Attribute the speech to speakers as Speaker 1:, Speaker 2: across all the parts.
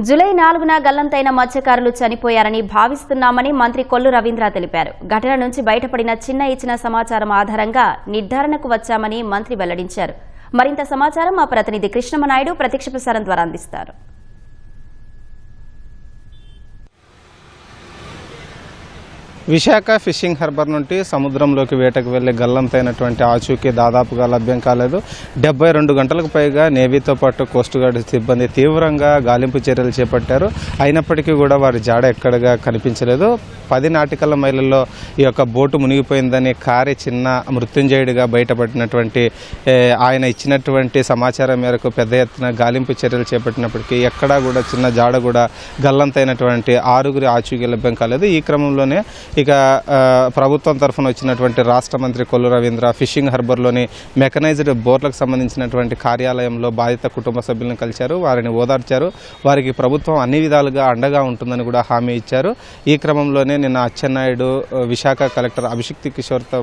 Speaker 1: July 4న గల్లంతైన మత్స్యకారులు చనిపోయారని భావిస్తున్నామని మంత్రి కొల్లు రవీంద్ర తెలిపారు. ఘటన నుంచి బయటపడిన ఇచ్చిన సమాచారం ఆధారంగా నిర్ధారణకు వచ్చామని మంత్రి వెల్లడించారు. మరింత సమాచారం మా ప్రతినిధి కృష్ణమనాయుడు ప్రత్యక్ష ప్రసారం ద్వారా అందిస్తారు.
Speaker 2: విశాఖ ఫిషింగ్ హార్బర్ నుండి సముద్రంలోకి వేటకు వెళ్లే గల్లంతైనటువంటి ఆచూకీ దాదాపుగా లభ్యం కాలేదు. 72 గంటలకు పైగా నేవీతో పాటు కోస్ట్ గార్డ్ సిబ్బంది తీవ్రంగా గాలింపు చర్యలు చేపట్టారు. అయినప్పటికీ కూడా వారి జాడ ఎక్కడగా కనిపించలేదు. 10 నాటికల మైళ్ళల్లో ఈ యొక్క బోటు మునిగిపోయిందని కారే చిన్న మృత్యుంజయుడిగా బయటపడినటువంటి ఆయన ఇచ్చినటువంటి సమాచారం మేరకు పెద్ద ఎత్తున గాలింపు చర్యలు చేపట్టినప్పటికీ ఎక్కడా కూడా చిన్న జాడ కూడా గల్లంతైనటువంటి 6 ఆచూకీ లభ్యం కాలేదు. ఈ క్రమంలోనే ఇక ప్రభుత్వం తరఫున వచ్చినటువంటి రాష్ట్ర మంత్రి కొల్లు రవీంద్ర ఫిషింగ్ హార్బర్లోని మెకనైజ్డ్ బోట్లకు సంబంధించినటువంటి కార్యాలయంలో బాధిత కుటుంబ సభ్యులను కలిశారు. వారిని ఓదార్చారు. వారికి ప్రభుత్వం అన్ని విధాలుగా అండగా ఉంటుందని కూడా హామీ ఇచ్చారు. ఈ క్రమంలోనే నిన్న అచ్చెన్నాయుడు విశాఖ కలెక్టర్ అభిషిక్తి కిషోర్తో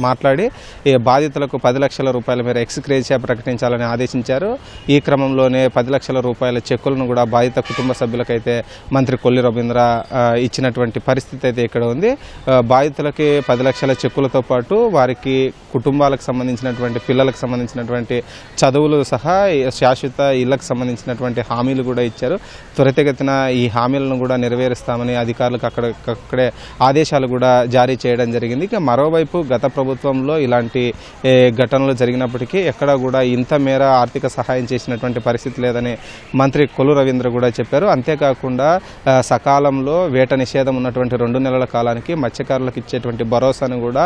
Speaker 2: మాట్లాడి ఈ బాధితులకు 10 లక్షల రూపాయల మేర ఎక్స్గ్రేషియా ప్రకటించాలని ఆదేశించారు. ఈ క్రమంలోనే 10 లక్షల రూపాయల చెక్కులను కూడా బాధిత కుటుంబ సభ్యులకైతే మంత్రి కొల్లు రవీంద్ర ఇచ్చినటువంటి పరిస్థితి అయితే ఇక్కడ ఉంది. బాధితులకి 10 లక్షల చెక్కులతో పాటు వారికి కుటుంబాలకు సంబంధించినటువంటి పిల్లలకు సంబంధించినటువంటి చదువులు సహా శాశ్వత ఇళ్లకు సంబంధించినటువంటి హామీలు కూడా ఇచ్చారు. త్వరితగతిన ఈ హామీలను కూడా నెరవేరుస్తామని అధికారులకు అక్కడే ఆదేశాలు కూడా జారీ చేయడం జరిగింది. ఇక మరోవైపు గత ప్రభుత్వంలో ఇలాంటి ఘటనలు జరిగినప్పటికీ ఎక్కడా కూడా ఇంత మేర ఆర్థిక సహాయం చేసినటువంటి పరిస్థితి లేదని మంత్రి కొల్లు రవీంద్ర కూడా చెప్పారు. అంతేకాకుండా సకాలంలో వేట నిషేధం ఉన్నటువంటి 2 నెలల కాలానికి మత్స్యకారులకు ఇచ్చేటువంటి భరోసాను కూడా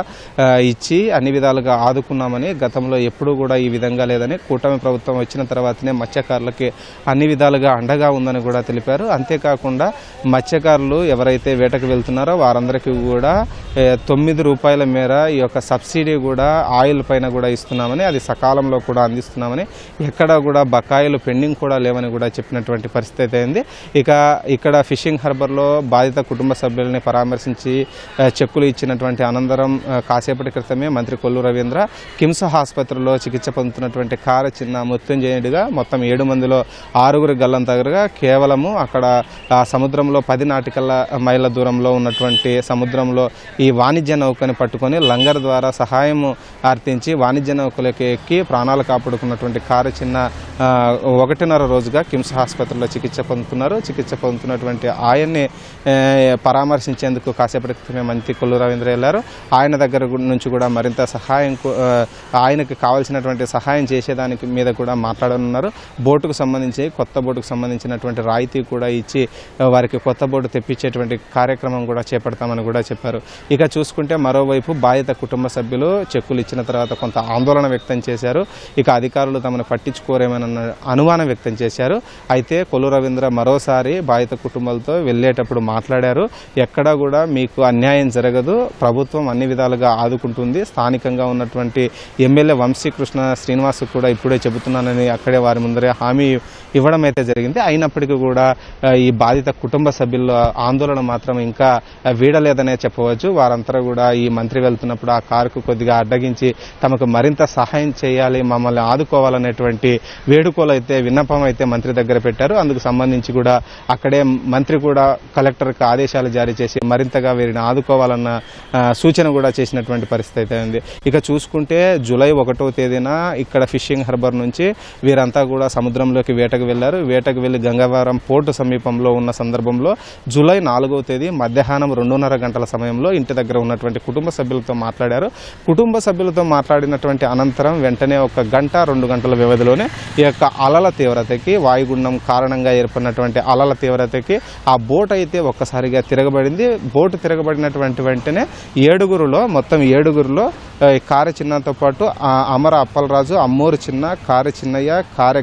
Speaker 2: ఇచ్చి అన్ని విధాలుగా ఆదుకున్నామని, గతంలో ఎప్పుడూ కూడా ఈ విధంగా లేదని, కూటమి ప్రభుత్వం వచ్చిన తర్వాతనే మత్స్యకారులకి అన్ని విధాలుగా అండగా ఉందని కూడా తెలిపారు. అంతేకాకుండా మత్స్యకారులు ఎవరైతే వేటకు వెళ్తున్నారో వారందరికీ కూడా 9 రూపాయల మేర ఈ యొక్క సబ్సిడీ కూడా ఆయిల్ పైన కూడా ఇస్తున్నామని, అది సకాలంలో కూడా అందిస్తున్నామని, ఎక్కడ కూడా బకాయిలు పెండింగ్ కూడా లేవని కూడా చెప్పినటువంటి పరిస్థితి అయింది. ఇక ఇక్కడ ఫిషింగ్ హార్బర్లో బాధిత కుటుంబ సభ్యులని పరామర్శించి చెక్కులు ఇచ్చినటువంటి అనంతరం కాసేపటి క్రితమే మంత్రి కొల్లు రవీంద్ర కిమ్స్ ఆసుపత్రిలో చికిత్స పొందుతున్నటువంటి కారు చిన్న మృత్యుంజయుడిగా మొత్తం 7 మందిలో 6 గల్లంతగా కేవలము అక్కడ సముద్రంలో 10 నాటికల మైళ్ళ దూరంలో ఉన్నటువంటి సముద్రంలో ఈ వాణిజ్య నౌకని పట్టుకొని లంగర్ ద్వారా సహాయం అర్థించి వాణిజ్య నౌకలకు ఎక్కి ప్రాణాలు కాపాడుకున్నటువంటి కారు చిన్న 1.5 రోజుగా కిమ్స్ ఆసుపత్రిలో చికిత్స పొందుతున్నటువంటి ఆయన్ని పరామర్శించేందుకు కాసేపటి క్రితమే మంత్రి కొల్లు రవీంద్ర వెళ్లారు. ఆయన దగ్గర నుంచి కూడా మరింత సహాయం, ఆయనకు కావాల్సినటువంటి సహాయం చేసేదానికి మీద కూడా మాట్లాడనున్నారు. కొత్త బోటుకు సంబంధించినటువంటి రాయితీ కూడా ఇచ్చి వారికి కొత్త బోటు తెప్పించేటువంటి కార్యక్రమం కూడా చేపడతామని కూడా చెప్పారు. ఇక చూసుకుంటే మరోవైపు బాధిత కుటుంబ సభ్యులు చెక్కులు ఇచ్చిన తర్వాత కొంత ఆందోళన వ్యక్తం చేశారు. ఇక అధికారులు తమను పట్టించుకోరేమన్న అనుమానం వ్యక్తం చేశారు. అయితే కొల్లు రవీంద్ర మరోసారి బాధిత కుటుంబాలతో వెళ్లేటప్పుడు మాట్లాడారు. ఎక్కడా కూడా మీకు అన్యాయం జరగదు, ప్రభుత్వం అన్ని విధాలుగా ఆదుకుంటుంది. స్థానికంగా ఉన్నటువంటి ఎమ్మెల్యే వంశీకృష్ణ శ్రీనివాస్ కూడా ఇప్పుడే చెబుతున్నానని అక్కడే వారి ముందరే హామీ ఇవ్వడం అయితే జరిగింది. అయినప్పటికీ కూడా ఈ బాధిత కుటుంబ సభ్యుల ఆందోళన మాత్రం ఇంకా వీడలేదనే చెప్పవచ్చు. వారంతా కూడా ఈ మంత్రి వెళ్తున్నప్పుడు ఆ కారుకు కొద్దిగా అడ్డగించి తమకు మరింత సహాయం చేయాలి, మమ్మల్ని ఆదుకోవాలనేటువంటి వేడుకోలు అయితే, విన్నపం అయితే మంత్రి దగ్గర పెట్టారు. అందుకు సంబంధించి కూడా అక్కడే మంత్రి కూడా కలెక్టర్కి ఆదేశాలు జారీ చేసి మరింతగా వీరిని ఆదుకోవాలన్న సూచన కూడా చేసినటువంటి పరిస్థితి అయితే ఉంది. ఇక చూసుకుంటే జూలై 1వ తేదీన ఇక్కడ ఫిషింగ్ హార్బర్ నుంచి వీరంతా కూడా సముద్రంలోకి వేటకు వెళ్లారు. వేటకు వెళ్లి గంగవరం పోర్టు సమీపంలో ఉన్న సందర్భంలో జూలై 4వ తేదీ మధ్యాహ్నం 2:30 గంటల సమయంలో ఇంటి దగ్గర ఉన్నటువంటి కుటుంబ సభ్యులతో మాట్లాడారు. కుటుంబ సభ్యులతో మాట్లాడినటువంటి అనంతరం వెంటనే 1 గంట 2 గంటల వ్యవధిలోనే ఈ యొక్క అలల తీవ్రతకి, వాయుగుండం కారణంగా ఏర్పడినటువంటి అలల తీవ్రతకి ఆ బోట్ అయితే ఒక్కసారిగా తిరగబడింది. బోటు తిరగబడినటువంటి వెంటనే మొత్తం 7గురిలో కారె చిన్నతో పాటు అమర అప్పలరాజు, అమ్మూరు చిన్న, కారె చిన్నయ్య, కారె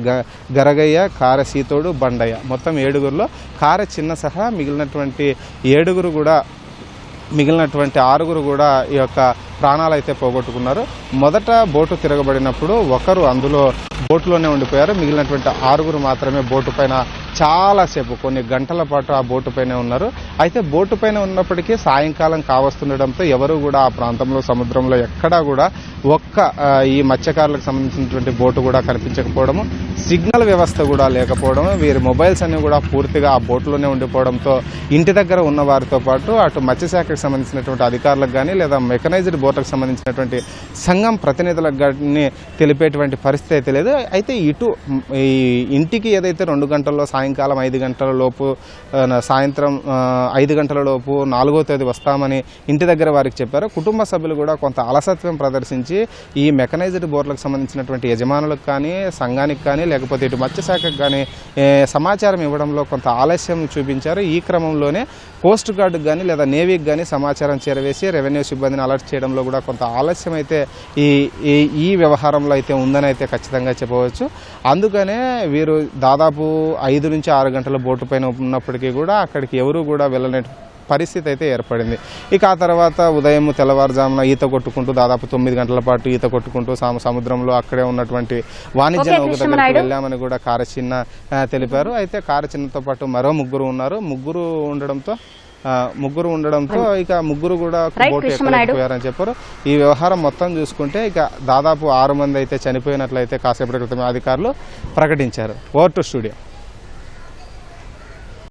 Speaker 2: గరగయ్య, కారె సీతోడు, బండయ్య మొత్తం 7గురిలో కారె చిన్న సహా మిగిలినటువంటి 6 కూడా ఈ యొక్క ప్రాణాలు అయితే పోగొట్టుకున్నారు. మొదట బోటు తిరగబడినప్పుడు ఒకరు అందులో బోటులోనే ఉండిపోయారు. మిగిలినటువంటి 6 మాత్రమే బోటు పైన చాలాసేపు కొన్ని గంటల పాటు ఆ బోటు పైనే ఉన్నారు. అయితే బోటు పైన ఉన్నప్పటికీ సాయంకాలం కావస్తుండడంతో ఎవరు కూడా ఆ ప్రాంతంలో సముద్రంలో ఎక్కడా కూడా ఈ మత్స్యకారులకు సంబంధించినటువంటి బోటు కూడా కనిపించకపోవడము, సిగ్నల్ వ్యవస్థ కూడా లేకపోవడం, వీరి మొబైల్స్ అన్ని కూడా పూర్తిగా ఆ బోట్లోనే ఉండిపోవడంతో ఇంటి దగ్గర ఉన్న వారితో పాటు అటు మత్స్యశాఖకు సంబంధించినటువంటి అధికారులకు కానీ లేదా మెకనైజ్డ్ బోట్లకు సంబంధించినటువంటి సంఘం ప్రతినిధులకు కానీ తెలిపేటువంటి పరిస్థితి అయితే లేదు. అయితే ఇటు ఈ ఇంటికి ఏదైతే 2 గంటల్లో సాయంకాలం 5 గంటల లోపు సాయంత్రం 5 గంటల లోపు 4వ తేదీ వస్తామని ఇంటి దగ్గర వారికి చెప్పారు. కుటుంబ సభ్యులు కూడా కొంత అలసత్వం ప్రదర్శించి ఈ మెకనైజ్డ్ బోట్లకు సంబంధించినటువంటి యజమానులకు కానీ సంఘానికి కానీ లేకపోతే ఇటు మత్స్యశాఖకు కానీ సమాచారం ఇవ్వడంలో కొంత ఆలస్యం చూపించారు. ఈ క్రమంలోనే కోస్ట్ గార్డుకు కానీ లేదా నేవీకి కానీ సమాచారం చేరవేసి రెవెన్యూ సిబ్బందిని అలర్ట్ చేయడంలో కూడా కొంత ఆలస్యం అయితే ఈ వ్యవహారంలో అయితే ఉందని అయితే ఖచ్చితంగా చెప్పవచ్చు. అందుకనే వీరు దాదాపు 5 నుంచి 6 గంటల బోటు పైన ఉన్నప్పటికీ కూడా అక్కడికి ఎవరు కూడా వెళ్ళనే పరిస్థితి అయితే ఏర్పడింది. ఇక ఆ తర్వాత ఉదయం తెల్లవారుజామున ఈత కొట్టుకుంటూ దాదాపు 9 గంటల పాటు ఈత కొట్టుకుంటూ సముద్రంలో అక్కడే ఉన్నటువంటి వాణిజ్య నౌక దగ్గరికి వెళ్ళామని కూడా కారచిన్న తెలిపారు. అయితే కారచిన్నతో పాటు మరో ముగ్గురు ఉన్నారు. ముగ్గురు ఉండడంతో ఇక ముగ్గురు కూడా బోట్ ఎక్కలేకపోయారని చెప్పారు. ఈ వ్యవహారం మొత్తం చూసుకుంటే ఇక దాదాపు 6 మంది అయితే చనిపోయినట్లయితే కాసేపటి క్రితమే అధికారులు ప్రకటించారు. Over to studio.